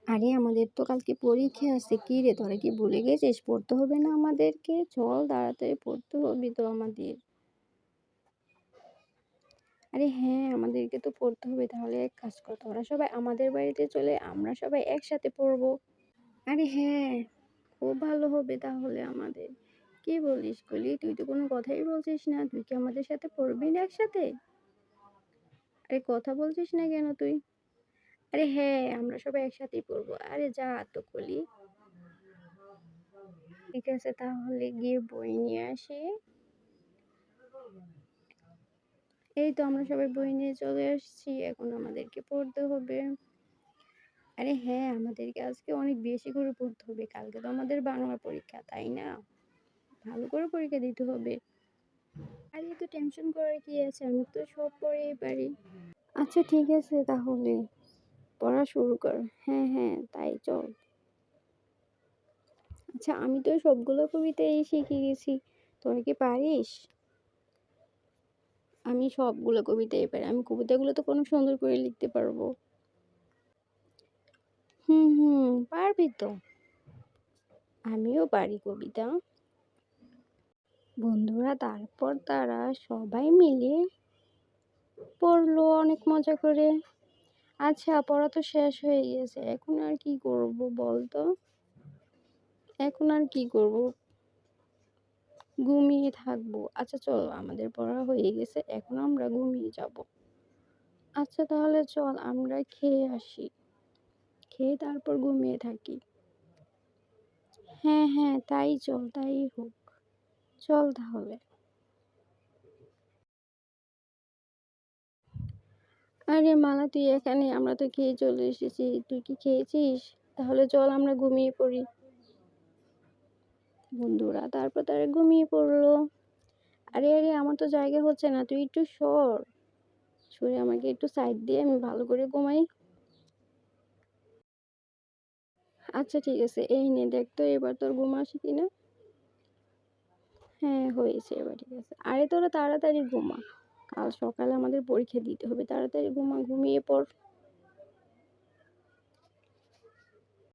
আরে আমাদের তো কালকে পরীক্ষা আছে। কি রে তোরা কি ভুলে গেছিস? পড়তে হবে না আমাদেরকে? চল তাড়াতাড়ি পড়তে হবে তো আমাদের। আরে হ্যাঁ, আমাদেরকে তো পড়তে হবে। তাহলে এক কাজ কর, তোরা সবাই আমাদের বাড়িতে চলে আমরা সবাই একসাথে পড়বো। আরে হ্যাঁ, খুব ভালো হবে তাহলে আমাদের। কি বলিস কলি? তুই তো কোনো কথাই বলছিস না। তুই কি আমাদের সাথে পড়বি না একসাথে? আরে কথা বলছিস না কেন তুই? আরে হ্যাঁ, আমরা সবাই একসাথেই পড়বো। আরে যা তো কলি। ঠিক আছে তাহলে গিয়ে বই নিয়ে আসি। এই তো আমরা সবাই বই নিয়ে চলে আসছি। এখন আমাদেরকে পড়তে হবে। আরে হ্যাঁ, আমাদেরকে আজকে অনেক বেশি করে পড়তে হবে। কালকে তো আমাদের বাংলা পরীক্ষা, তাই না? ভালো করে পরীক্ষা দিতে হবে। আরে এত টেনশন করার কি আছে? আমি তো সব পড়েই পারি। আচ্ছা ঠিক আছে তাহলে পড়া শুরু কর। হ্যাঁ হ্যাঁ, তাই চল। আচ্ছা আমি তো সবগুলো কবিতাই শিখে গেছি। তোরা কি পারিস? আমি সবগুলো কবিতাই পারি। আমি কবিতাগুলো তো কোনো সুন্দর করে লিখতে পারবো। হুম হুম, পারবি তো। আমিও পারি কবিতা। বন্ধুরা তারপর তারা সবাই মিলে পড়লো অনেক মজা করে। আচ্ছা পড়া তো শেষ হয়ে গেছে, এখন আর কি করব বলতো? এখন আর কি করব? ঘুমিয়ে থাকবো। আচ্ছা চলো, আমাদের পড়া হয়ে গেছে, এখন আমরা ঘুমিয়ে যাব। আচ্ছা তাহলে চল আমরা খেয়ে আসি, খেয়ে তারপর ঘুমিয়ে থাকি। হ্যাঁ হ্যাঁ, তাই চল, তাই হোক। চল তাহলে। আরে মালা তুই এখানে, আমরা তো খেয়ে চলে এসেছি। তুই কি খেয়েছিস? তাহলে চল আমরা ঘুমিয়ে পড়ি। বন্ধুরা তারপর তারা ঘুমিয়ে পড়লো। আরে আরে, আমার তো জায়গা হচ্ছে না, তুই একটু সর। সরে আমাকে একটু সাইড দিয়ে আমি ভালো করে ঘুমাই। আচ্ছা ঠিক আছে, এই নে দেখ তো এবার তোর ঘুম আসে কিনা। হ্যাঁ হয়েছে, এবার ঠিক আছে। আরে তোরা তাড়াতাড়ি ঘুমা, কাল সকালে আমাদের পরীক্ষা দিতে হবে। তাড়াতাড়ি ঘুমা, ঘুমিয়ে পড়।